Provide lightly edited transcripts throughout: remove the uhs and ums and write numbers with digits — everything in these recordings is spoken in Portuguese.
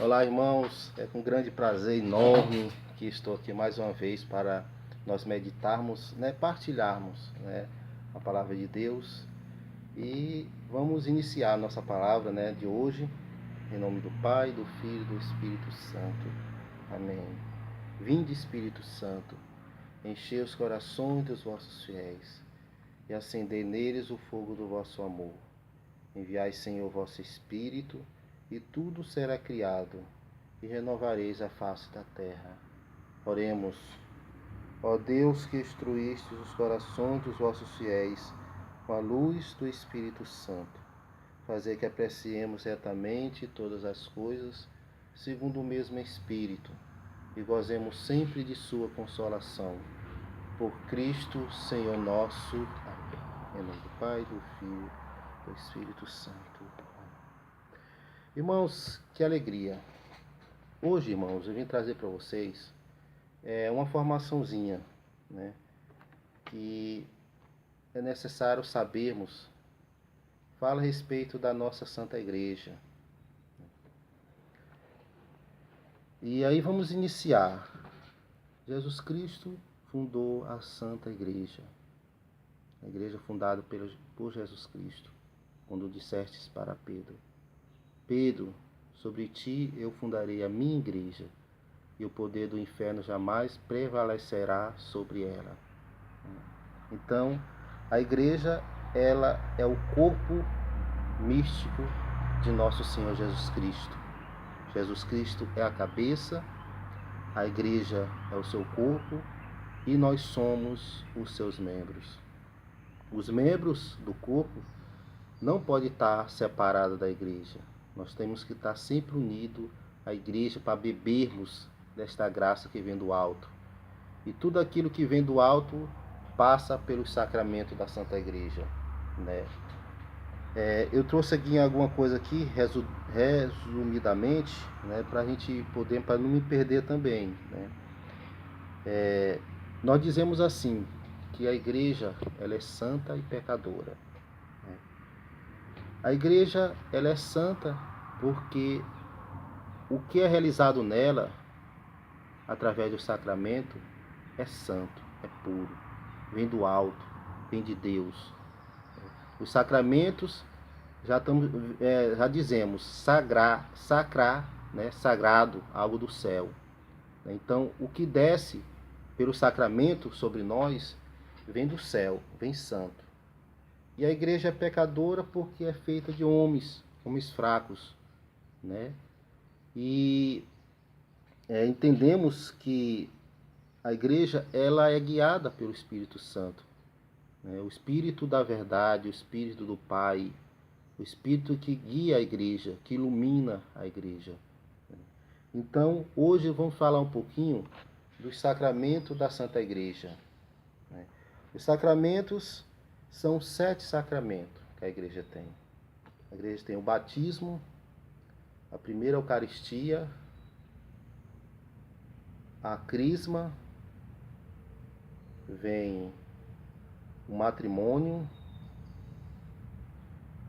Olá, irmãos, é com grande prazer enorme que estou aqui mais uma vez para nós meditarmos, partilharmos, a palavra de Deus. E vamos iniciar a nossa palavra, de hoje, em nome do Pai, do Filho e do Espírito Santo. Amém. Vinde, Espírito Santo, enchei os corações dos vossos fiéis e acendei neles o fogo do vosso amor. Enviai, Senhor, o vosso Espírito, e tudo será criado, e renovareis a face da terra. Oremos. Ó Deus, que instruístes os corações dos vossos fiéis com a luz do Espírito Santo, fazer que apreciemos retamente todas as coisas, segundo o mesmo Espírito, e gozemos sempre de sua consolação. Por Cristo, Senhor nosso. Amém. Em nome do Pai, do Filho e do Espírito Santo. Irmãos, que alegria! Hoje, irmãos, eu vim trazer para vocês uma formaçãozinha, que é necessário sabermos. Fala a respeito da nossa Santa Igreja. E aí vamos iniciar. Jesus Cristo fundou a Santa Igreja. A igreja fundada por Jesus Cristo. Quando dissestes para Pedro: Pedro, sobre ti eu fundarei a minha igreja, e o poder do inferno jamais prevalecerá sobre ela. Então, a igreja, ela é o corpo místico de nosso Senhor Jesus Cristo. Jesus Cristo é a cabeça, a igreja é o seu corpo, e nós somos os seus membros. Os membros do corpo não podem estar separados da igreja. Nós temos que estar sempre unidos à igreja para bebermos desta graça que vem do alto. E tudo aquilo que vem do alto passa pelo sacramento da Santa Igreja. Eu trouxe aqui alguma coisa aqui, resumidamente, para a gente poder, para não me perder também. Nós dizemos assim, que a igreja ela é santa e pecadora. A igreja ela é santa porque o que é realizado nela, através do sacramento, é santo, é puro, vem do alto, vem de Deus. Os sacramentos, já dizemos, sacrar, sagrado, algo do céu. Então, o que desce pelo sacramento sobre nós, vem do céu, vem santo. E a igreja é pecadora porque é feita de homens fracos, E entendemos que a igreja ela é guiada pelo Espírito Santo, o Espírito da verdade, o Espírito do Pai, o Espírito que guia a igreja, que ilumina a igreja. Então, hoje vamos falar um pouquinho dos sacramentos da Santa Igreja. Os sacramentos são 7 sacramentos que a igreja tem. A igreja tem o batismo, a primeira Eucaristia, a crisma, vem o matrimônio,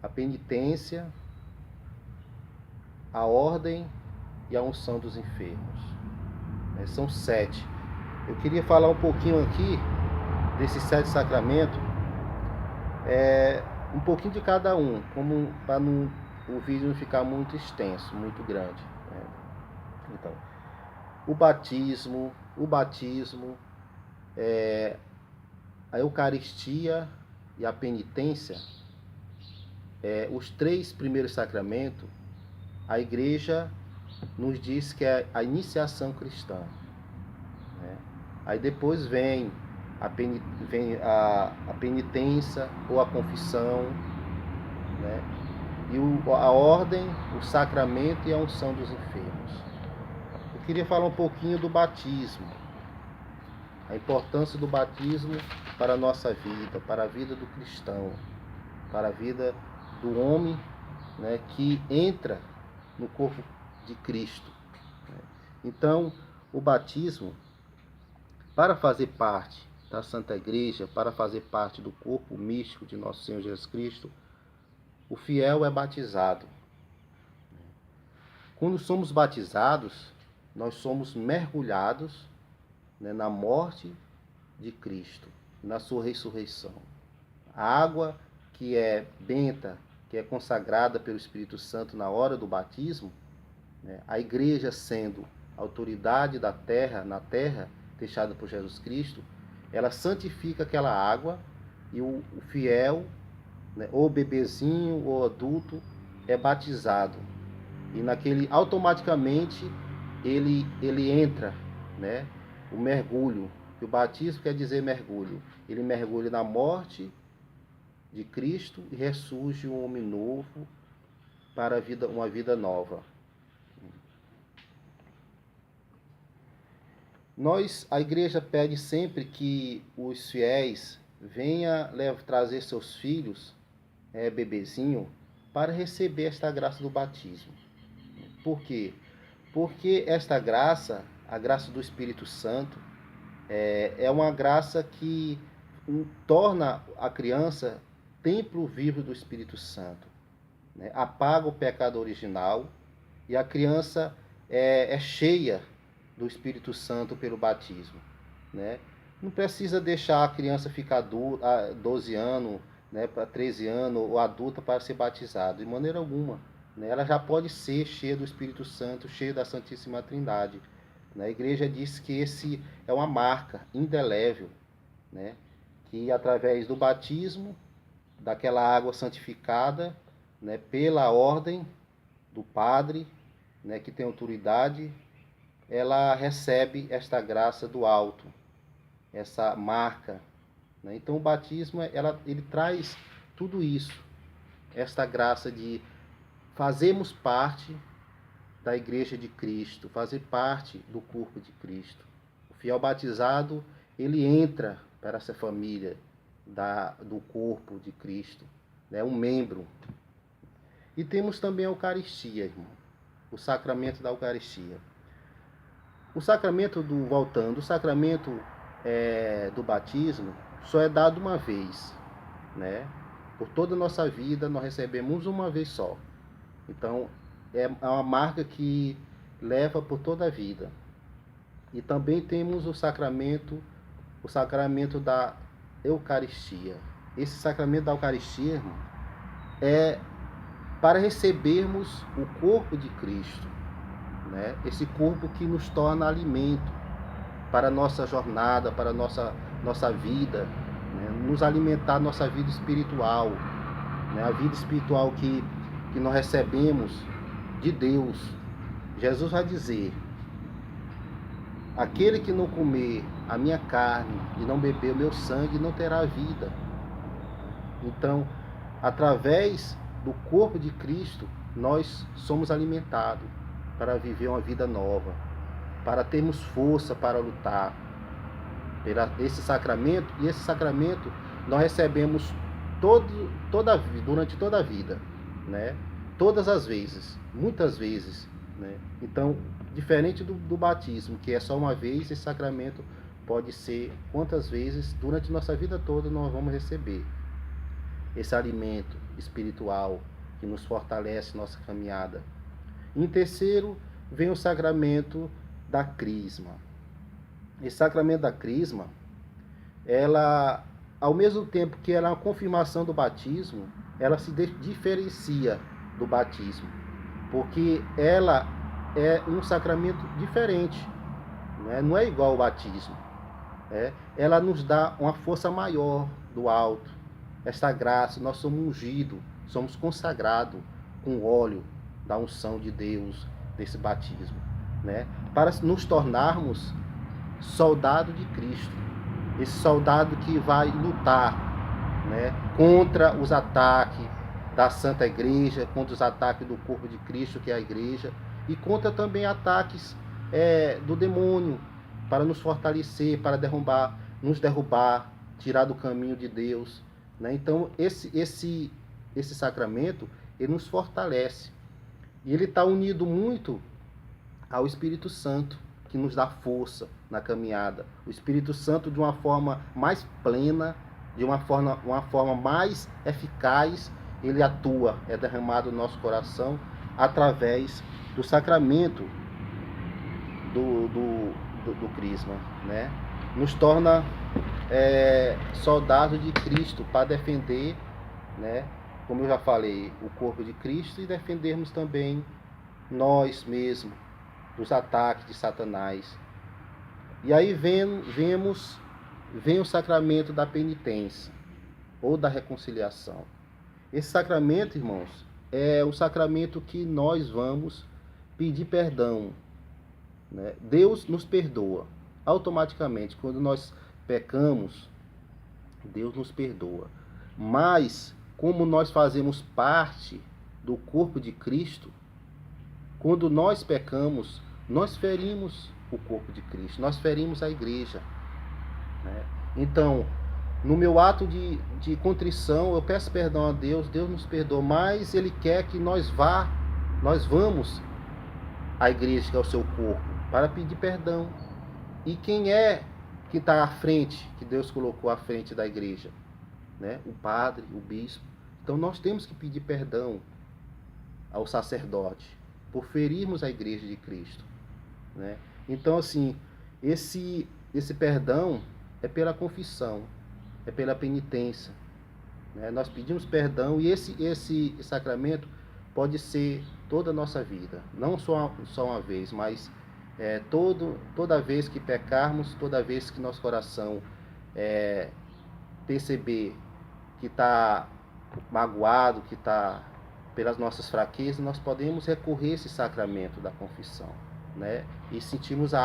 a penitência, a ordem e a unção dos enfermos. São 7. Eu queria falar um pouquinho aqui desses 7 sacramentos, um pouquinho de cada um, como para o vídeo não ficar muito extenso, muito grande. Então, o batismo, a Eucaristia e a penitência, os 3 primeiros sacramentos, a igreja nos diz que é a iniciação cristã. Aí depois vem a penitência ou a confissão, e a ordem, o sacramento e a unção dos enfermos. Eu queria falar um pouquinho do batismo, a importância do batismo para a nossa vida, para a vida do cristão, para a vida do homem, que entra no corpo de Cristo. Então, o batismo, para fazer parte da Santa Igreja, para fazer parte do corpo místico de nosso Senhor Jesus Cristo, o fiel é batizado. Quando somos batizados, nós somos mergulhados, né, na morte de Cristo, na sua ressurreição. A água que é benta, que é consagrada pelo Espírito Santo na hora do batismo, né, a igreja sendo autoridade da terra, na terra, deixada por Jesus Cristo, ela santifica aquela água e o fiel, né, ou bebezinho ou adulto, é batizado. E naquele, automaticamente, ele entra, né, o mergulho, que o batismo quer dizer mergulho. Ele mergulha na morte de Cristo e ressurge um homem novo para uma vida nova. A igreja pede sempre que os fiéis venham trazer seus filhos, bebezinho, para receber esta graça do batismo. Por quê? Porque esta graça, a graça do Espírito Santo, é uma graça que torna a criança templo vivo do Espírito Santo, né? Apaga o pecado original e a criança é cheia do Espírito Santo pelo batismo, né? Não precisa deixar a criança ficar 12 anos, né, para 13 anos ou adulta para ser batizado, de maneira alguma, né? Ela já pode ser cheia do Espírito Santo, cheia da Santíssima Trindade. A igreja diz que esse é uma marca indelével, né, que através do batismo, daquela água santificada, né, pela ordem do padre, né, que tem autoridade, ela recebe esta graça do alto, essa marca, né? Então o batismo ele traz tudo isso, esta graça de fazermos parte da igreja de Cristo, fazer parte do corpo de Cristo. O fiel batizado, ele entra para essa família do corpo de Cristo, né? Um membro. E temos também a Eucaristia, irmão, o sacramento da Eucaristia. O sacramento o sacramento do batismo só é dado uma vez, né? Por toda a nossa vida nós recebemos uma vez só. Então é uma marca que leva por toda a vida. E também temos o sacramento da Eucaristia. Esse sacramento da Eucaristia, irmão, é para recebermos o corpo de Cristo, né? Esse corpo que nos torna alimento para a nossa jornada, para a nossa vida, né? Nos alimentar nossa vida espiritual, né? A vida espiritual que nós recebemos de Deus. Jesus vai dizer: aquele que não comer a minha carne e não beber o meu sangue não terá vida. Então, através do corpo de Cristo, nós somos alimentados para viver uma vida nova, para termos força para lutar esse sacramento. E esse sacramento nós recebemos durante toda a vida, né? Todas as vezes, muitas vezes, né? Então, diferente do batismo, que é só uma vez, esse sacramento pode ser quantas vezes durante nossa vida toda nós vamos receber esse alimento espiritual que nos fortalece nossa caminhada. Em terceiro, vem o sacramento da crisma. Esse sacramento da crisma, ela, ao mesmo tempo que ela é uma confirmação do batismo, ela se diferencia do batismo, porque ela é um sacramento diferente, né? Não é igual ao batismo. Ela nos dá uma força maior do alto, esta graça. Nós somos ungidos, somos consagrados com o óleo da unção de Deus, desse batismo, né? Para nos tornarmos soldado de Cristo, esse soldado que vai lutar, né, contra os ataques da Santa Igreja, contra os ataques do corpo de Cristo, que é a Igreja, e contra também ataques do demônio, para nos fortalecer, para nos derrubar, tirar do caminho de Deus, né? Então esse sacramento, ele nos fortalece, e ele está unido muito ao Espírito Santo, que nos dá força na caminhada. O Espírito Santo, de uma forma mais plena, de uma forma mais eficaz, ele atua, é derramado no nosso coração através do sacramento do crisma, né? Nos torna soldados de Cristo para defender, né? Como eu já falei, o corpo de Cristo e defendermos também nós mesmos dos ataques de Satanás. E aí vem o sacramento da penitência ou da reconciliação. Esse sacramento, irmãos, é o sacramento que nós vamos pedir perdão, né? Deus nos perdoa automaticamente. Quando nós pecamos, Deus nos perdoa. Mas, como nós fazemos parte do corpo de Cristo, quando nós pecamos, nós ferimos o corpo de Cristo, nós ferimos a igreja, né? Então, no meu ato de contrição, eu peço perdão a Deus, Deus nos perdoa, mas Ele quer que nós vamos à igreja, que é o seu corpo, para pedir perdão. E quem é que está à frente, que Deus colocou à frente da igreja? Né? O padre, o bispo. Então nós temos que pedir perdão ao sacerdote por ferirmos a igreja de Cristo, né? Então, assim, esse perdão é pela confissão, é pela penitência, né? Nós pedimos perdão e esse sacramento pode ser toda a nossa vida, não só uma vez, mas toda vez que pecarmos, toda vez que nosso coração perceber que está magoado, que está pelas nossas fraquezas, nós podemos recorrer a esse sacramento da confissão, né? E sentirmos a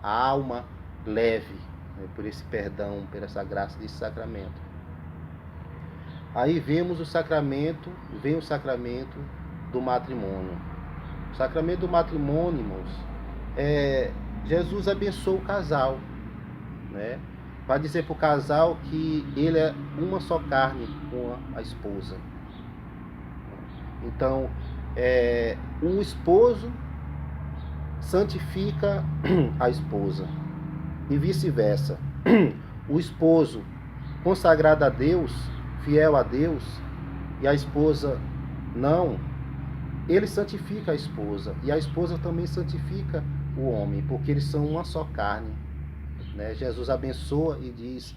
alma leve, né? Por esse perdão, por essa graça desse sacramento. Aí vem o sacramento do matrimônio. O sacramento do matrimônio, irmãos, Jesus abençoou o casal, né? Para dizer para o casal que ele é uma só carne com a esposa. Então, o esposo santifica a esposa e vice-versa. O esposo consagrado a Deus, fiel a Deus, e a esposa não, ele santifica a esposa e a esposa também santifica o homem, porque eles são uma só carne, né? Jesus abençoa e diz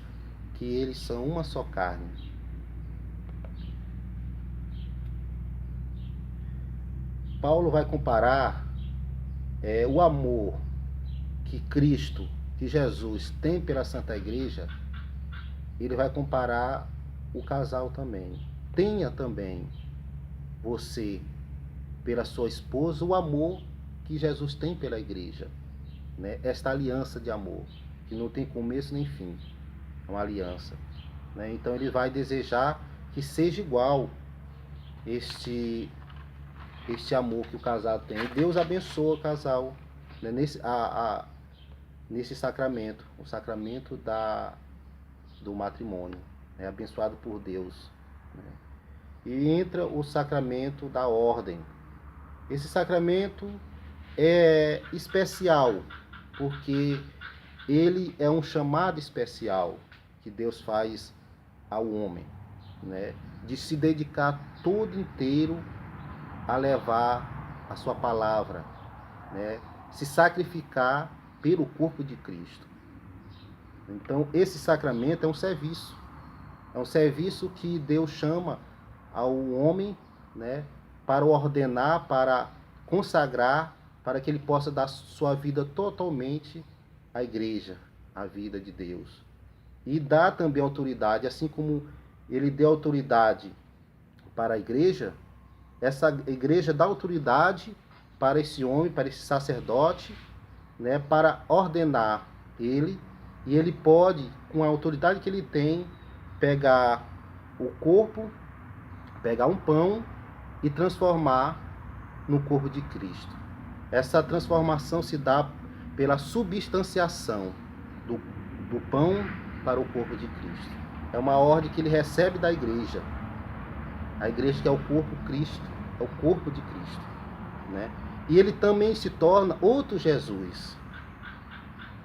que eles são uma só carne. Paulo vai comparar o amor que Cristo, que Jesus tem pela Santa Igreja, ele vai comparar o casal também. Tenha também você, pela sua esposa, o amor que Jesus tem pela igreja, né? Esta aliança de amor, que não tem começo nem fim, é uma aliança, né? Então ele vai desejar que seja igual este amor que o casal tem. E Deus abençoa o casal, né? Nesse sacramento, o sacramento do matrimônio, é abençoado por Deus, né? E entra o sacramento da ordem. Esse sacramento é especial, porque ele é um chamado especial que Deus faz ao homem, né? De se dedicar todo inteiro a levar a sua palavra, né? Se sacrificar pelo corpo de Cristo. Então, esse sacramento é um serviço que Deus chama ao homem, né? Para ordenar, para consagrar, para que ele possa dar sua vida totalmente à igreja, à vida de Deus. E dá também autoridade, assim como ele deu autoridade para a igreja, essa igreja dá autoridade para esse homem, para esse sacerdote, né, para ordenar ele, e ele pode, com a autoridade que ele tem, pegar o corpo, pegar um pão e transformar no corpo de Cristo. Essa transformação se dá pela substanciação do pão para o corpo de Cristo. É uma ordem que ele recebe da igreja. A igreja que é o corpo Cristo, é o corpo de Cristo, né? E ele também se torna outro Jesus.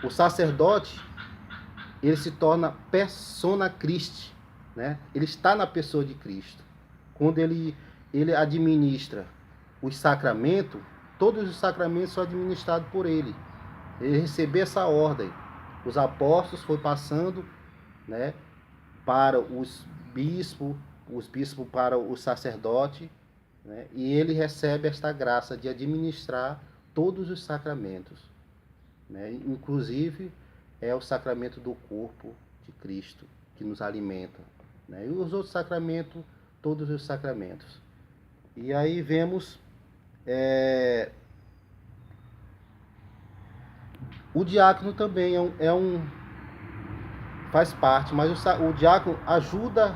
O sacerdote, ele se torna persona Christi, né? Ele está na pessoa de Cristo. Quando ele administra os sacramentos, todos os sacramentos são administrados por ele. Ele recebeu essa ordem. Os apóstolos foi passando, né, para os bispos para o sacerdote, né, e ele recebe esta graça de administrar todos os sacramentos, né, inclusive é o sacramento do corpo de Cristo que nos alimenta, né, e os outros sacramentos, todos os sacramentos. E aí vemos o diácono também faz parte, mas o diácono ajuda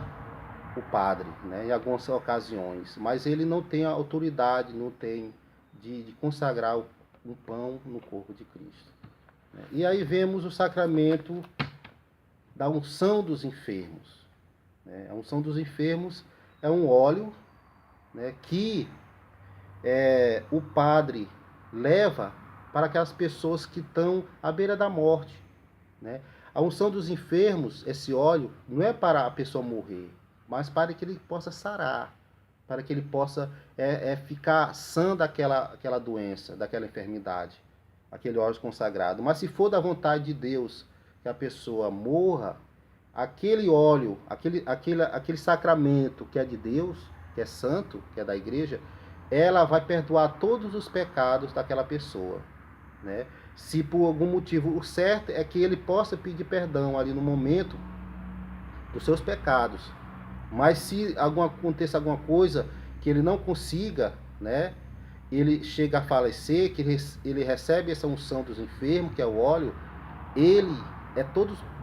o padre, né, em algumas ocasiões, mas ele não tem a autoridade, não tem de consagrar um pão no corpo de Cristo, né. E aí vemos o sacramento da unção dos enfermos, né. A unção dos enfermos é um óleo, né, que o padre leva para aquelas pessoas que estão à beira da morte, né? A unção dos enfermos, esse óleo, não é para a pessoa morrer, mas para que ele possa sarar, para que ele possa ficar sã daquela doença, daquela enfermidade, aquele óleo consagrado. Mas se for da vontade de Deus que a pessoa morra, aquele óleo, aquele sacramento que é de Deus, que é santo, que é da igreja, ela vai perdoar todos os pecados daquela pessoa, né? Se por algum motivo, o certo é que ele possa pedir perdão ali no momento dos seus pecados. Mas se aconteça alguma coisa que ele não consiga, né, ele chega a falecer, que ele recebe essa unção dos enfermos, que é o óleo, ele é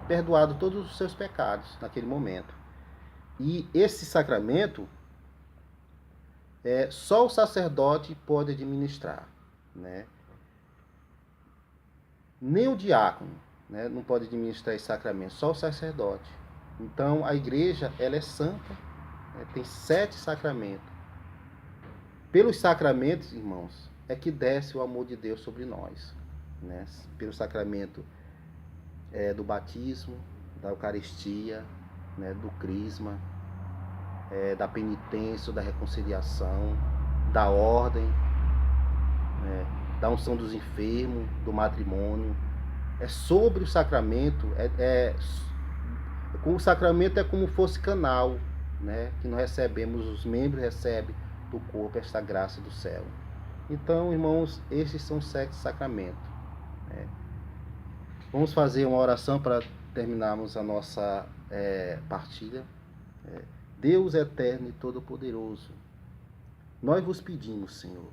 perdoado todos os seus pecados naquele momento. E esse sacramento só o sacerdote pode administrar, né? Nem o diácono, né, não pode administrar esse sacramento, só o sacerdote. Então a igreja ela é santa, né, tem 7 sacramentos. Pelos sacramentos, irmãos, é que desce o amor de Deus sobre nós, né? Pelo sacramento do batismo, da Eucaristia, né, do crisma, da penitência, da reconciliação, da ordem, né, da unção dos enfermos, do matrimônio. É sobre o sacramento, com o sacramento é como fosse canal, né, que nós recebemos, os membros recebem do corpo esta graça do céu. Então, irmãos, esses são 7 sacramentos, né. Vamos fazer uma oração para terminarmos a nossa partilha. Deus eterno e todo-poderoso, nós vos pedimos, Senhor,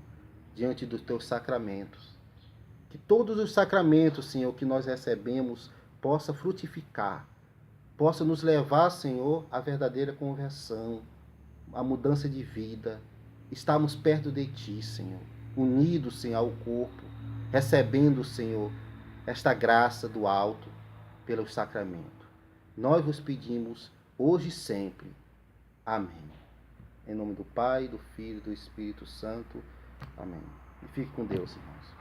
diante dos teus sacramentos, que todos os sacramentos, Senhor, que nós recebemos, possa frutificar, possa nos levar, Senhor, à verdadeira conversão, à mudança de vida, estarmos perto de Ti, Senhor, unidos, Senhor, ao corpo, recebendo, Senhor, esta graça do alto pelos sacramentos. Nós vos pedimos hoje e sempre. Amém. Em nome do Pai, do Filho e do Espírito Santo. Amém. E fique com Deus, irmãos.